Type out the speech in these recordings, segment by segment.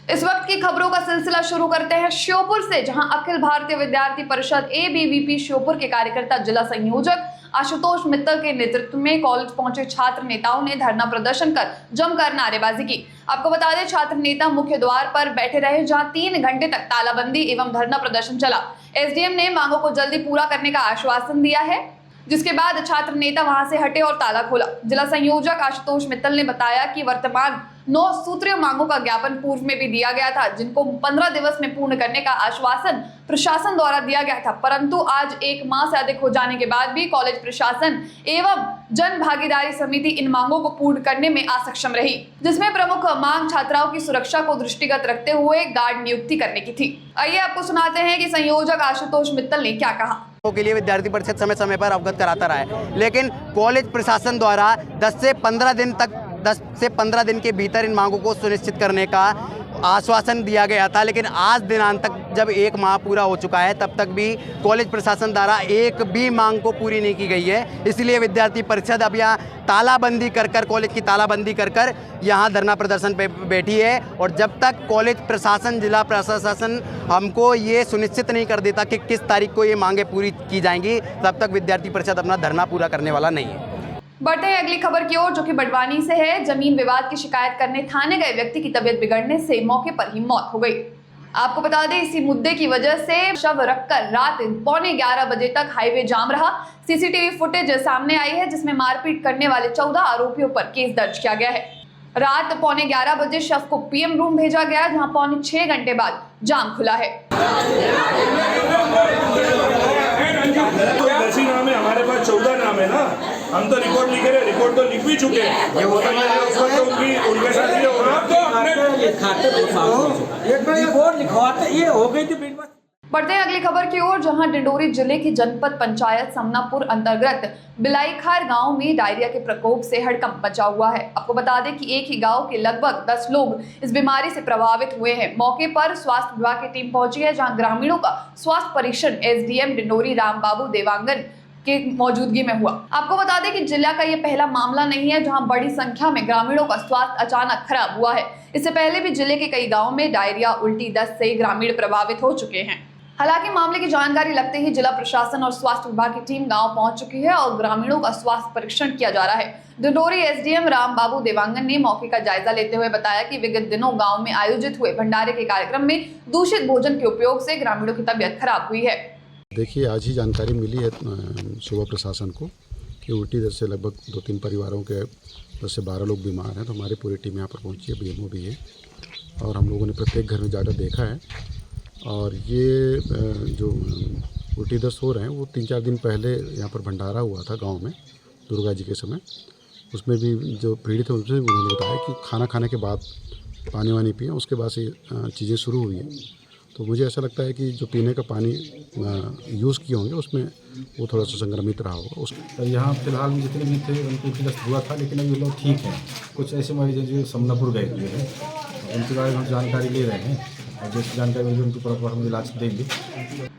इस वक्त की खबरों का सिलसिला शुरू करते हैं श्योपुर से, जहां अखिल भारतीय विद्यार्थी परिषद ABVP श्योपुर के कार्यकर्ता जिला संयोजक आशुतोष मित्तल के नेतृत्व में कॉलेज पहुंचे छात्र नेताओं ने धरना प्रदर्शन कर जमकर नारेबाजी की। आपको बता दें, छात्र नेता मुख्य द्वार पर बैठे रहे, जहां 3 घंटे तक तालाबंदी एवं धरना प्रदर्शन चला। SDM ने मांगों को जल्दी पूरा करने का आश्वासन दिया है, जिसके बाद छात्र नेता वहां से हटे और ताला खोला। जिला संयोजक आशुतोष मित्तल ने बताया कि वर्तमान 9 सूत्रीय मांगों का ज्ञापन पूर्व में भी दिया गया था, जिनको 15 दिवस में पूर्ण करने का आश्वासन प्रशासन द्वारा दिया गया था, परंतु आज 1 माह से अधिक हो जाने के बाद भी कॉलेज प्रशासन एवं जन भागीदारी समिति इन मांगों को पूर्ण करने में असक्षम रही, जिसमें प्रमुख मांग छात्राओं की सुरक्षा को दृष्टिगत रखते हुए गार्ड नियुक्ति करने की थी। आइए आपको सुनाते हैं कि संयोजक आशुतोष मित्तल ने क्या कहा। के लिए विद्यार्थी परिषद समय समय पर अवगत कराता रहा है, लेकिन कॉलेज प्रशासन द्वारा 10 से 15 दिन के भीतर इन मांगों को सुनिश्चित करने का आश्वासन दिया गया था, लेकिन आज दिनांत तक जब 1 माह पूरा हो चुका है, तब तक भी कॉलेज प्रशासन द्वारा एक भी मांग को पूरी नहीं की गई है। इसलिए विद्यार्थी परिषद अब यहाँ तालाबंदी कर कॉलेज की तालाबंदी कर यहाँ धरना प्रदर्शन पे बैठी है, और जब तक कॉलेज प्रशासन, जिला प्रशासन हमको ये सुनिश्चित नहीं कर देता कि किस तारीख को ये मांगे पूरी की जाएंगी, तब तक विद्यार्थी परिषद अपना धरना पूरा करने वाला नहीं है। बढ़ते हैं अगली खबर की ओर, जो कि बड़वानी से है। जमीन विवाद की शिकायत करने थाने गए व्यक्ति की तबीयत बिगड़ने से मौके पर ही मौत हो गई। आपको बता दें, इसी मुद्दे की वजह से शव रखकर रात 11:15 बजे तक हाईवे जाम रहा। CCTV फुटेज सामने आई है, जिसमें मारपीट करने वाले 14 आरोपियों पर केस दर्ज किया गया है। रात 11:15 बजे शव को PM रूम भेजा गया, जहां 6.25 घंटे बाद जाम खुला है। नाम है, हमारे पास 14 नाम है ना, हम तो रिपोर्ट लिखे रहे, रिपोर्ट तो लिख भी चुके हैं। ये होता है उनके साथ ये हो रहा रिपोर्ट लिखवाते ये हो गई थी। बढ़ते हैं अगली खबर की ओर, जहां डिंडोरी जिले की जनपद पंचायत समनापुर अंतर्गत बिलाईखार गांव में डायरिया के प्रकोप से हड़कंप मचा हुआ है। आपको बता दें कि एक ही गांव के लगभग 10 लोग इस बीमारी से प्रभावित हुए हैं। मौके पर स्वास्थ्य विभाग की टीम पहुंची है, जहां ग्रामीणों का स्वास्थ्य परीक्षण SDM डिंडोरी रामबाबू देवांगन के मौजूदगी में हुआ। आपको बता दें कि जिला का ये पहला मामला नहीं है जहां बड़ी संख्या में ग्रामीणों का स्वास्थ्य अचानक खराब हुआ है। इससे पहले भी जिले के कई गाँव में डायरिया, उल्टी, दस्त से ग्रामीण प्रभावित हो चुके हैं। हालांकि मामले की जानकारी लगते ही जिला प्रशासन और स्वास्थ्य विभाग की टीम गांव पहुंच चुकी है और ग्रामीणों का स्वास्थ्य परीक्षण किया जा रहा है। डिंडोरी SDM रामबाबू देवांगन ने मौके का जायजा लेते हुए बताया कि विगत दिनों गांव में आयोजित हुए भंडारे के कार्यक्रम में दूषित भोजन के उपयोग से ग्रामीणों की तबीयत खराब हुई है। देखिए, आज ही जानकारी मिली है सुबह प्रशासन को कि उल्टी दस्त से लगभग 2-3 परिवारों के 10 से 12 लोग बीमार हैं। तो हमारी पूरी टीम यहाँ पर पहुँची है, BMO भी है, और हम लोगों ने प्रत्येक घर में जाकर देखा है। और ये जो उल्टी दस्त हो रहे हैं वो 3-4 दिन पहले यहाँ पर भंडारा हुआ था गांव में दुर्गा जी के समय। उसमें भी जो पीड़ित है उनसे उन्होंने बताया कि खाना खाने के बाद पानी वानी पिए, उसके बाद से चीज़ें शुरू हुई हैं। तो मुझे ऐसा लगता है कि जो पीने का पानी यूज़ किए होंगे उसमें वो थोड़ा सा संक्रमित रहा होगा। यहाँ फिलहाल में जितने भी थे उनको उल्टी दस्त हुआ था, लेकिन अभी लोग ठीक हैं। कुछ ऐसे मरीज हैं जो समनापुर गए हुए हैं, उनके बारे में हम जानकारी ले रहे हैं और जैसी जानकारी मिलेगी उनके ऊपर हम इलाज देंगे।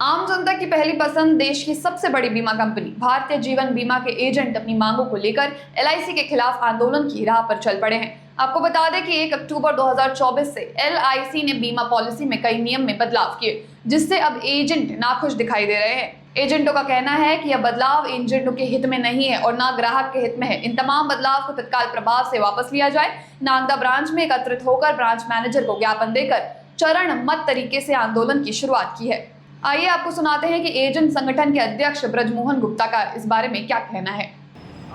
आम जनता की पहली पसंद देश की सबसे बड़ी बीमा कंपनी भारतीय जीवन बीमा के एजेंट अपनी मांगों को लेकर LIC के खिलाफ आंदोलन की राह पर चल पड़े हैं। आपको बता दें कि 1 अक्टूबर 2024 से LIC ने बीमा पॉलिसी में कई नियम में बदलाव किए, जिससे अब एजेंट नाखुश दिखाई दे रहे हैं। एजेंटों का कहना है कि यह बदलाव एजेंटों के हित में नहीं है और ना ग्राहक के हित में है। इन तमाम बदलाव को तत्काल प्रभाव से वापस लिया जाए। नागदा ब्रांच में एकत्रित होकर ब्रांच मैनेजर को ज्ञापन देकर चरणबद्ध तरीके से आंदोलन की शुरुआत की है। आइए आपको सुनाते हैं कि एजेंट संगठन के अध्यक्ष ब्रजमोहन गुप्ता का इस बारे में क्या कहना है।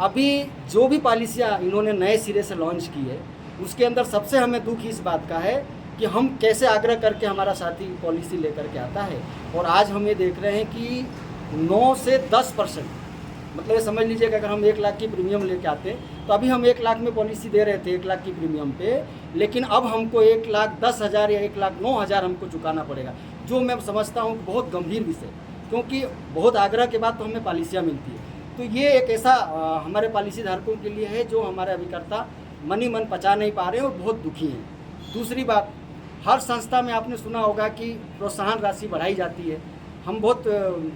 अभी जो भी पॉलिसियाँ इन्होंने नए सिरे से लॉन्च की है, उसके अंदर सबसे हमें दुख इस बात का है कि हम कैसे आग्रह करके हमारा साथी पॉलिसी लेकर के आता है, और आज हम ये देख रहे हैं कि 9 से 10%, मतलब ये समझ लीजिए कि अगर हम 1 लाख की प्रीमियम लेके आते तो अभी हम 1 लाख में पॉलिसी दे रहे थे 1 लाख की प्रीमियम पे, लेकिन अब हमको 1,10,000 या 1,09,000 हमको चुकाना पड़ेगा, जो मैं समझता हूँ बहुत गंभीर विषय, क्योंकि बहुत आग्रह के बाद तो हमें पॉलिसियाँ मिलती है। तो ये एक ऐसा हमारे पॉलिसी धारकों के लिए है जो हमारे अभिकर्ता मन पचा नहीं पा रहे हैं और बहुत दुखी हैं। दूसरी बात, हर संस्था में आपने सुना होगा कि प्रोत्साहन राशि बढ़ाई जाती है। हम बहुत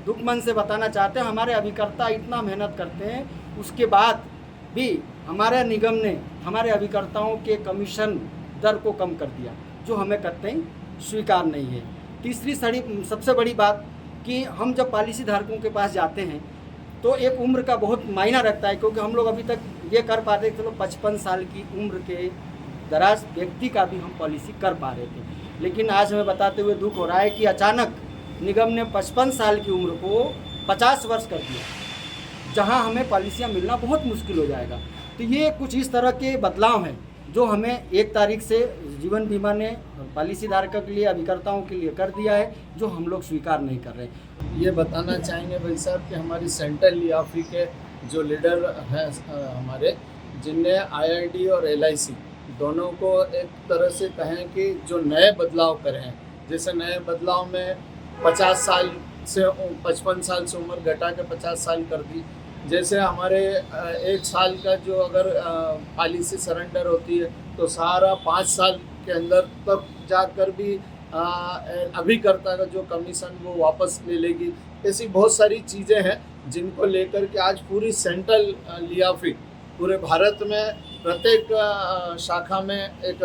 दुख मन से बताना चाहते हैं, हमारे अभिकर्ता इतना मेहनत करते हैं, उसके बाद भी हमारे निगम ने हमारे अभिकर्ताओं के कमीशन दर को कम कर दिया। जो हमें कतई स्वीकार नहीं है। तीसरी सबसे बड़ी बात कि हम जब पॉलिसी धारकों के पास जाते हैं तो एक उम्र का बहुत मायना रखता है, क्योंकि हम लोग अभी तक ये कर पाते थे, चलो 55 साल की उम्र के दराज व्यक्ति का भी हम पॉलिसी कर पा रहे थे। लेकिन आज हमें बताते हुए दुख हो रहा है कि अचानक निगम ने 55 साल की उम्र को 50 वर्ष कर दिया, जहां हमें पॉलिसियां मिलना बहुत मुश्किल हो जाएगा। तो ये कुछ इस तरह के बदलाव हैं जो हमें 1 तारीख से जीवन बीमा ने पॉलिसी धारकों के लिए, अभिकर्ताओं के लिए कर दिया है, जो हम लोग स्वीकार नहीं कर रहे। ये बताना चाहेंगे भाई साहब कि हमारी सेंट्रल लियाफी के जो लीडर हैं हमारे, जिनने IRD और LIC दोनों को एक तरह से कहें कि जो नए बदलाव करें, जैसे नए बदलाव में 50 साल से 55 साल से उम्र घटा के 50 साल कर दी। जैसे हमारे 1 साल का जो अगर पॉलिसी सरेंडर होती है तो सारा 5 साल के अंदर तब जाकर भी अभिकर्ता का जो कमीशन वो वापस ले लेगी। ऐसी बहुत सारी चीज़ें हैं जिनको लेकर के आज पूरी सेंट्रल लियाफी पूरे भारत में प्रत्येक शाखा में एक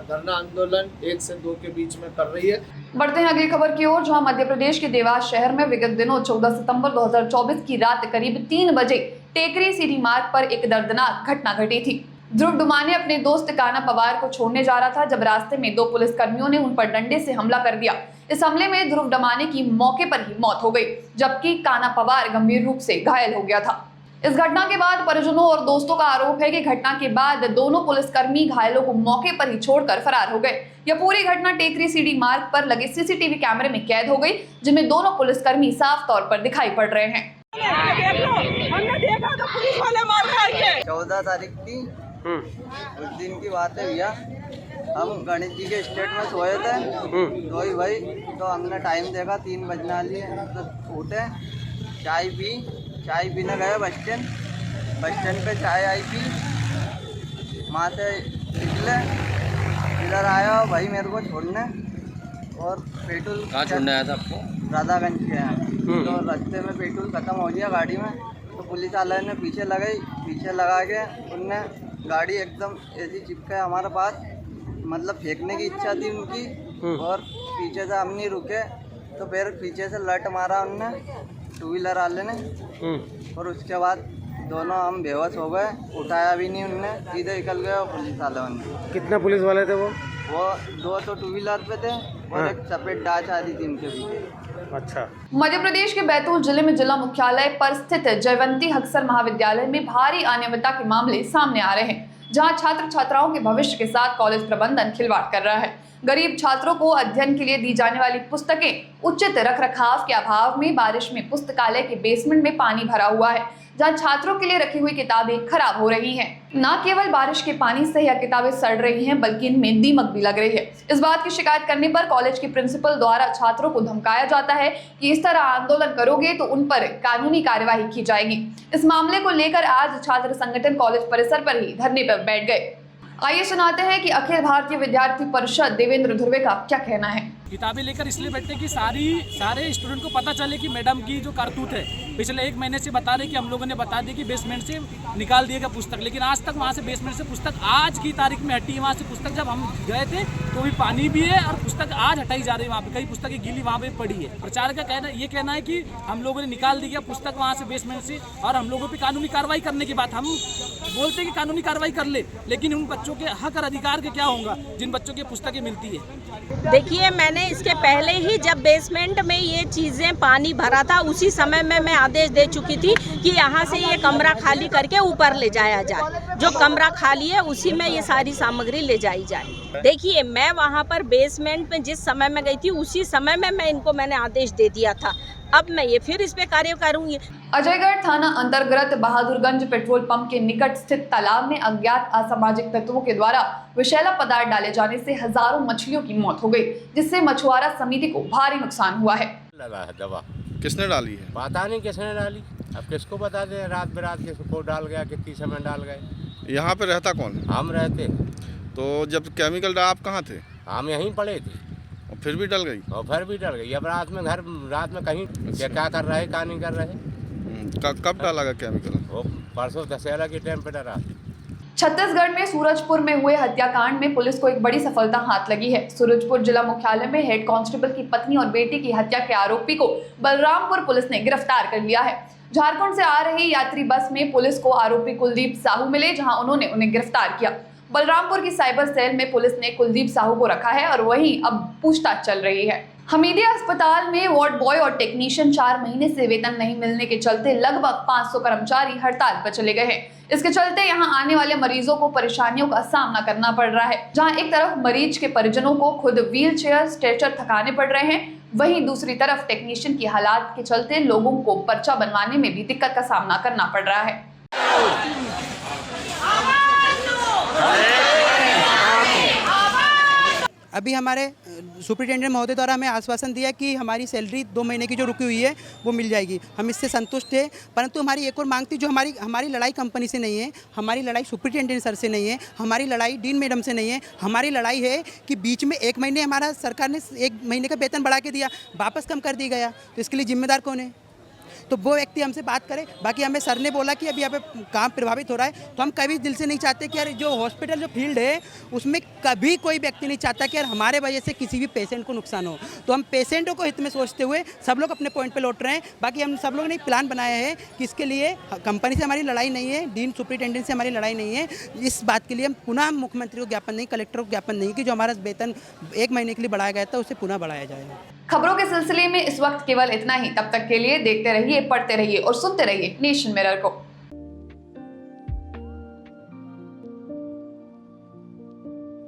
धरना आंदोलन 1 से 2 के बीच में कर रही है। बढ़ते हैं अगली खबर की ओर, जहां मध्य प्रदेश के देवास शहर में विगत दिनों 14 सितंबर 2024 की रात करीब 3 बजे टेकरी सीडी मार्ग पर एक दर्दनाक घटना घटी थी। ध्रुव डुमाने अपने दोस्त काना पवार को छोड़ने जा रहा था जब रास्ते में 2 पुलिसकर्मियों ने उन पर डंडे से हमला कर दिया। इस हमले में ध्रुव डुमाने की मौके पर ही मौत हो गई, जबकि काना पवार गंभीर रूप से घायल हो गया था। इस घटना के बाद परिजनों और दोस्तों का आरोप है कि घटना के बाद दोनों पुलिसकर्मी घायलों को मौके पर ही छोड़कर फरार हो गए। यह पूरी घटना टेकरी सीडी मार्ग पर लगे CCTV कैमरे में कैद हो गई, जिनमें दोनों पुलिसकर्मी साफ तौर पर दिखाई पड़ रहे हैं। हमने देखा तो पुलिस वाले मार रहे थे। 14 तारीख थी, उस दिन की बात है भैया। हम गणेश जी के स्टेट में सोए थे, तो ही भाई तो हमने टाइम देखा 3 बजने वाली है, तो उठे चाय पीने गए बस स्टैंड पे चाय आई पी, वहाँ से निकले, इधर आया भाई मेरे को छोड़ने, और पेट्रोल कहाँ छोड़ने आया था आपको? राधागंज के यहाँ। तो रास्ते में पेट्रोल खत्म हो गया गाड़ी में, तो पुलिस वाले ने पीछे लगा के उनने गाड़ी एकदम ऐसी चिपकाया हमारे पास, मतलब फेंकने की इच्छा थी उनकी, और पीछे से हम नहीं रुके तो फिर पीछे से लट मारा उनने 2 व्हीलर वाले ने, और उसके बाद दोनों हम बेहोश हो गए, उठाया भी नहीं उनने, सीधे निकल गए पुलिस वालों ने। कितने पुलिस वाले थे वो 2 तो 2 व्हीलर पे थे और एक सफेद डाच आ रही थी उनके पीछे। अच्छा। मध्य प्रदेश के बैतूल जिले में जिला मुख्यालय पर स्थित जयवंती हक्सर महाविद्यालय में भारी अनियमितता के मामले सामने आ रहे हैं, जहां छात्र छात्राओं के भविष्य के साथ कॉलेज प्रबंधन खिलवाड़ कर रहा है। गरीब छात्रों को अध्ययन के लिए दी जाने वाली पुस्तकें उचित रखरखाव के अभाव में बारिश में पुस्तकालय के बेसमेंट में पानी भरा हुआ है, जहां छात्रों के लिए रखी हुई किताबें खराब हो रही हैं। न केवल बारिश के पानी से यह किताबें सड़ रही हैं, बल्कि इनमें दीमक भी लग रही है। इस बात की शिकायत करने पर कॉलेज के प्रिंसिपल द्वारा छात्रों को धमकाया जाता है कि इस तरह आंदोलन करोगे तो उन पर कानूनी कार्यवाही की जाएगी। इस मामले को लेकर आज छात्र संगठन कॉलेज परिसर पर ही धरने पर बैठ गए। आइए सुनाते हैं कि अखिल भारतीय विद्यार्थी परिषद देवेंद्र ध्रुवे का क्या कहना है। किताबें लेकर इसलिए बैठते कि सारे स्टूडेंट को पता चले कि मैडम की जो कारतूत है, पिछले 1 महीने से बता रहे कि हम लोगों ने बता दिया कि बेसमेंट से निकाल दिएगा पुस्तक, लेकिन आज तक वहाँ से बेसमेंट से पुस्तक आज की तारीख में हटी है। वहाँ से पुस्तक जब हम गए थे तो भी पानी भी है और पुस्तक आज हटाई जा रही है। वहाँ पे कई पुस्तकें गीली वहाँ पे पड़ी है। प्रचार का ये कहना है कि हम लोगों ने निकाल दी गया पुस्तक वहाँ से बेसमेंट से, और हम लोगों पर कानूनी कार्रवाई करने की बात। हम बोलते हैं कि कानूनी कार्रवाई कर ले, लेकिन उन बच्चों के हक और अधिकार के क्या होगा जिन बच्चों की पुस्तकें मिलती है। देखिए, मैंने इसके पहले ही जब बेसमेंट में ये चीजें पानी भरा था, उसी समय में मैं आदेश दे चुकी थी कि यहाँ से ये कमरा खाली करके ऊपर ले जाया जाए। जो कमरा खाली है उसी में ये सारी सामग्री ले जाई जाए। देखिए, मैं वहाँ पर बेसमेंट में जिस समय में गई थी उसी समय में मैंने आदेश दे दिया था। अब मैं ये फिर इस पे कार्य करूंगी। अजयगढ़ थाना अंतर्गत बहादुरगंज पेट्रोल पंप के निकट स्थित तालाब में अज्ञात असामाजिक तत्वों के द्वारा विषैला पदार्थ डाले जाने से हजारों मछलियों की मौत हो गई, जिससे मछुआरा समिति को भारी नुकसान हुआ है। लगा है दवा, किसने डाली है पता नहीं किसने डाली, अब किसको बता दे। रात बेरात किसको डाल गया, कितनी समय डाल गए। यहाँ पे रहता कौन? हम रहते। तो जब केमिकल डाला आप कहाँ थे? हम यहीं पड़े थे, और फिर भी डल गई? और फिर भी डल गई। अब रात में कहीं क्या कर रहे, क्या नहीं कर रहे। कब डाला गया केमिकल? वो परसों दशहरा के टाइम पे डरा। छत्तीसगढ़ में सूरजपुर में हुए हत्याकांड में पुलिस को एक बड़ी सफलता हाथ लगी है। सूरजपुर जिला मुख्यालय में हेड कांस्टेबल की पत्नी और बेटी की हत्या के आरोपी को बलरामपुर पुलिस ने गिरफ्तार कर लिया है। झारखंड से आ रही यात्री बस में पुलिस को आरोपी कुलदीप साहू मिले, जहां उन्होंने उन्हें गिरफ्तार किया। बलरामपुर की साइबर सेल में पुलिस ने कुलदीप साहू को रखा है और वहीं अब पूछताछ चल रही है। हमीदिया अस्पताल में वार्ड बॉय और टेक्नीशियन 4 महीने से वेतन नहीं मिलने के चलते लगभग 500 कर्मचारी हड़ताल पर चले गए हैं। इसके चलते यहां आने वाले मरीजों को परेशानियों का सामना करना पड़ रहा है। जहां एक तरफ मरीज के परिजनों को खुद व्हील चेयर स्ट्रेचर थकाने पड़ रहे हैं, वहीं दूसरी तरफ टेक्नीशियन की हालात के चलते लोगों को पर्चा बनवाने में भी दिक्कत का सामना करना पड़ रहा है। अभी हमारे सुपरिटेंडेंट महोदय द्वारा हमें आश्वासन दिया कि हमारी सैलरी 2 महीने की जो रुकी हुई है वो मिल जाएगी। हम इससे संतुष्ट हैं, परंतु हमारी एक और मांग थी, जो हमारी लड़ाई कंपनी से नहीं है, हमारी लड़ाई सुपरिटेंडेंट सर से नहीं है, हमारी लड़ाई डीन मैडम से नहीं है। हमारी लड़ाई है कि बीच में 1 महीने हमारा सरकार ने 1 महीने का वेतन बढ़ा के दिया, वापस कम कर दिया गया, तो इसके लिए जिम्मेदार कौन है? तो वो व्यक्ति हमसे बात करे। बाकी हमें सर ने बोला कि अभी यहाँ पे काम प्रभावित हो रहा है, तो हम कभी दिल से नहीं चाहते कि यार जो हॉस्पिटल जो फील्ड है उसमें कभी कोई व्यक्ति नहीं चाहता कि यार हमारे वजह से किसी भी पेशेंट को नुकसान हो। तो हम पेशेंटों को हित में सोचते हुए सब लोग अपने पॉइंट पे लौट रहे हैं। बाकी हम सब लोगों ने प्लान बनाया है कि इसके लिए कंपनी से हमारी लड़ाई नहीं है, डीन सुपरिटेंडेंट से हमारी लड़ाई नहीं है। इस बात के लिए हम पुनः मुख्यमंत्री को ज्ञापन नहीं, कलेक्टर को ज्ञापन नहीं कि जो हमारा वेतन 1 महीने के लिए बढ़ाया गया था उसे पुनः बढ़ाया जाएगा। खबरों के सिलसिले में इस वक्त केवल इतना ही। तब तक के लिए देखते रहिए, पढ़ते रहिए और सुनते रहिए नेशन मिरर को।